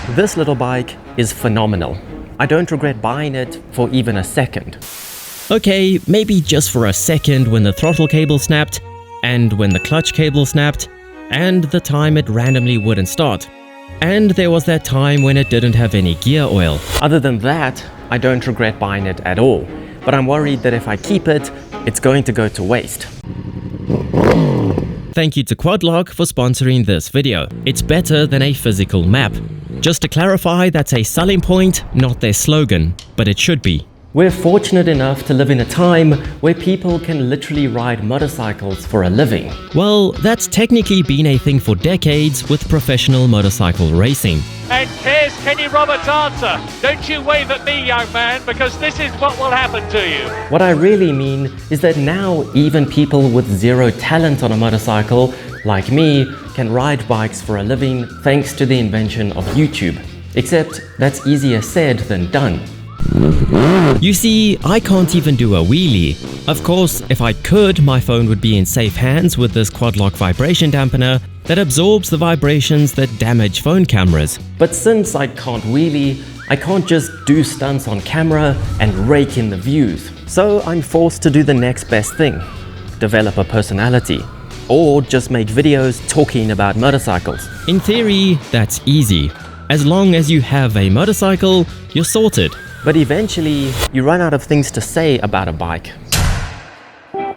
This little bike is phenomenal. I don't regret buying it for even a second. Okay, maybe just for a second when the throttle cable snapped, and when the clutch cable snapped, and the time it randomly wouldn't start. And there was that time when it didn't have any gear oil. Other than that, I don't regret buying it at all. But I'm worried that if I keep it, it's going to go to waste. Thank you to Quadlock for sponsoring this video. It's better than a physical map. Just to clarify, that's a selling point, not their slogan, but it should be. We're fortunate enough to live in a time where people can literally ride motorcycles for a living. Well, that's technically been a thing for decades with professional motorcycle racing. And here's Kenny Roberts' answer. Don't you wave at me, young man, because this is what will happen to you. What I really mean is that now even people with zero talent on a motorcycle, like me, can ride bikes for a living thanks to the invention of YouTube. Except that's easier said than done. You see, I can't even do a wheelie. Of course, if I could, my phone would be in safe hands with this Quadlock vibration dampener that absorbs the vibrations that damage phone cameras. But since I can't wheelie, I can't just do stunts on camera and rake in the views. So I'm forced to do the next best thing: develop a personality. Or just make videos talking about motorcycles. In theory, that's easy. As long as you have a motorcycle, you're sorted. But eventually, you run out of things to say about a bike.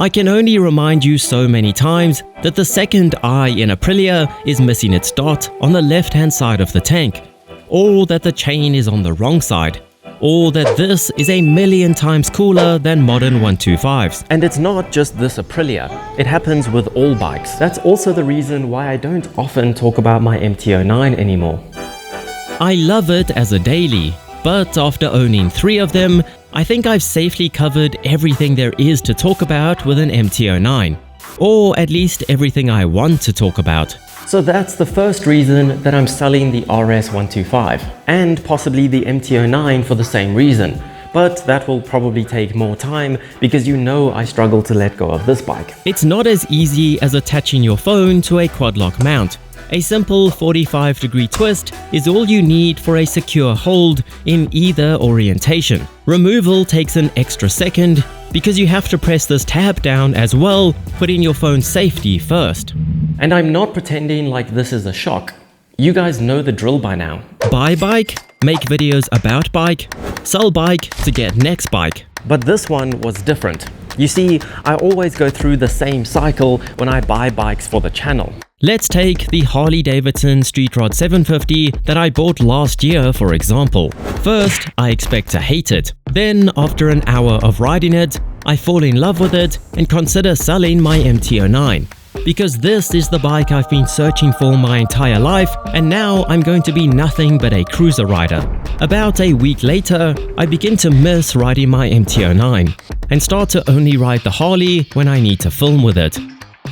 I can only remind you so many times that the second eye in Aprilia is missing its dot on the left-hand side of the tank, or that the chain is on the wrong side, or that this is a million times cooler than modern 125s. And it's not just this Aprilia, it happens with all bikes. That's also the reason why I don't often talk about my MT-09 anymore. I love it as a daily. But after owning 3 of them, I think I've safely covered everything there is to talk about with an MT-09. Or at least everything I want to talk about. So that's the first reason that I'm selling the RS 125. And possibly the MT-09 for the same reason. But that will probably take more time because you know I struggle to let go of this bike. It's not as easy as attaching your phone to a Quadlock mount. A simple 45-degree twist is all you need for a secure hold in either orientation. Removal takes an extra second because you have to press this tab down as well, putting your phone's safety first. And I'm not pretending like this is a shock. You guys know the drill by now. Buy bike, make videos about bike, sell bike to get next bike. But this one was different. You see, I always go through the same cycle when I buy bikes for the channel. Let's take the Harley-Davidson Street Rod 750 that I bought last year for example. First, I expect to hate it. Then, after an hour of riding it, I fall in love with it and consider selling my MT-09. Because this is the bike I've been searching for my entire life, and now I'm going to be nothing but a cruiser rider. About a week later, I begin to miss riding my MT-09 and start to only ride the Harley when I need to film with it.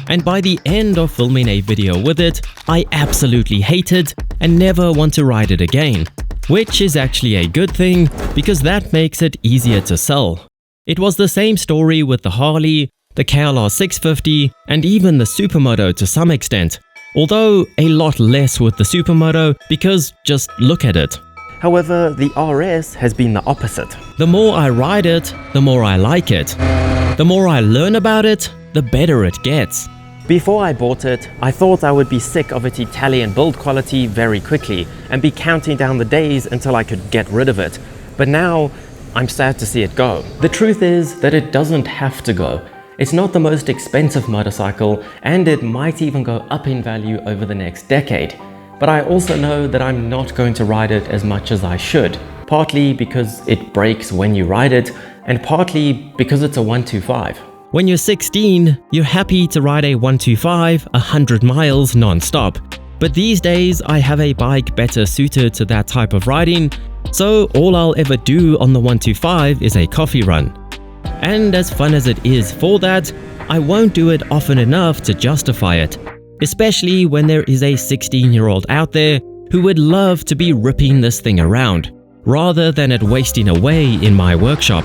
And by the end of filming a video with it, I absolutely hate it and never want to ride it again. Which is actually a good thing, because that makes it easier to sell. It was the same story with the Harley, the KLR 650, and even the Supermoto to some extent. Although a lot less with the Supermoto, because just look at it. However, the RS has been the opposite. The more I ride it, the more I like it. The more I learn about it, the better it gets. Before I bought it, I thought I would be sick of its Italian build quality very quickly and be counting down the days until I could get rid of it. But now, I'm sad to see it go. The truth is that it doesn't have to go. It's not the most expensive motorcycle, and it might even go up in value over the next decade. But I also know that I'm not going to ride it as much as I should. Partly because it breaks when you ride it, and partly because it's a 125. When you're 16, you're happy to ride a 125 100 miles non-stop. But these days, I have a bike better suited to that type of riding, so all I'll ever do on the 125 is a coffee run. And as fun as it is for that, I won't do it often enough to justify it. Especially when there is a 16-year-old out there who would love to be ripping this thing around, rather than it wasting away in my workshop.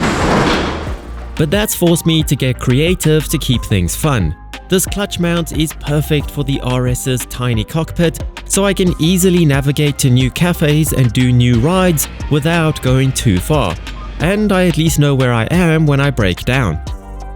But that's forced me to get creative to keep things fun. This clutch mount is perfect for the RS's tiny cockpit, so I can easily navigate to new cafes and do new rides without going too far, and I at least know where I am when I break down.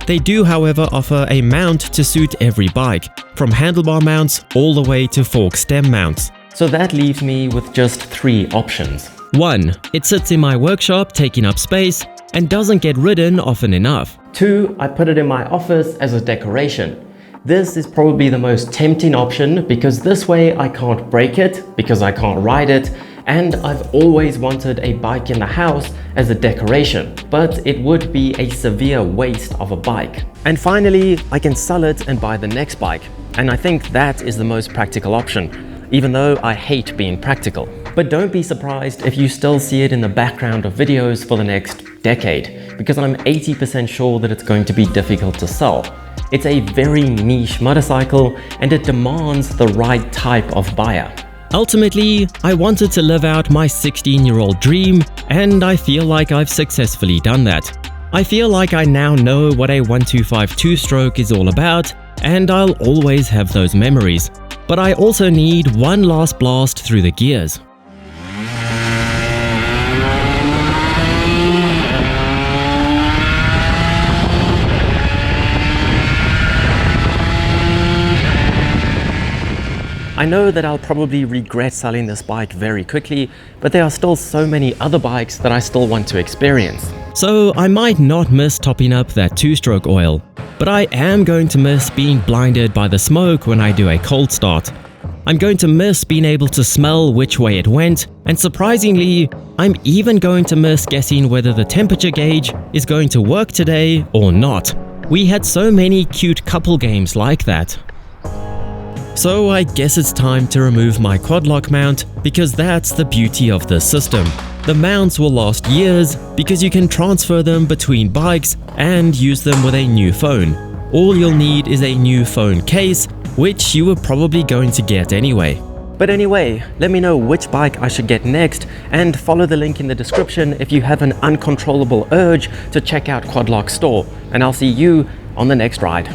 They do, however, offer a mount to suit every bike, from handlebar mounts all the way to fork stem mounts. So that leaves me with just 3 options. 1. It sits in my workshop taking up space and doesn't get ridden often enough. 2. I put it in my office as a decoration. This is probably the most tempting option because this way I can't break it, because I can't ride it, and I've always wanted a bike in the house as a decoration, but it would be a severe waste of a bike. And finally, I can sell it and buy the next bike, and I think that is the most practical option, even though I hate being practical. But don't be surprised if you still see it in the background of videos for the next decade, because I'm 80% sure that it's going to be difficult to sell. It's a very niche motorcycle and it demands the right type of buyer. Ultimately, I wanted to live out my 16-year-old dream, and I feel like I've successfully done that. I feel like I now know what a 125 two-stroke is all about, and I'll always have those memories. But I also need one last blast through the gears. I know that I'll probably regret selling this bike very quickly, but there are still so many other bikes that I still want to experience. So I might not miss topping up that two-stroke oil, but I am going to miss being blinded by the smoke when I do a cold start. I'm going to miss being able to smell which way it went, and surprisingly, I'm even going to miss guessing whether the temperature gauge is going to work today or not. We had so many cute couple games like that. So I guess it's time to remove my quad lock mount, because that's the beauty of this system. The mounts will last years because you can transfer them between bikes and use them with a new phone. All you'll need is a new phone case, which you were probably going to get anyway. But anyway, let me know which bike I should get next, and follow the link in the description if you have an uncontrollable urge to check out Quad Lock Store, and I'll see you on the next ride.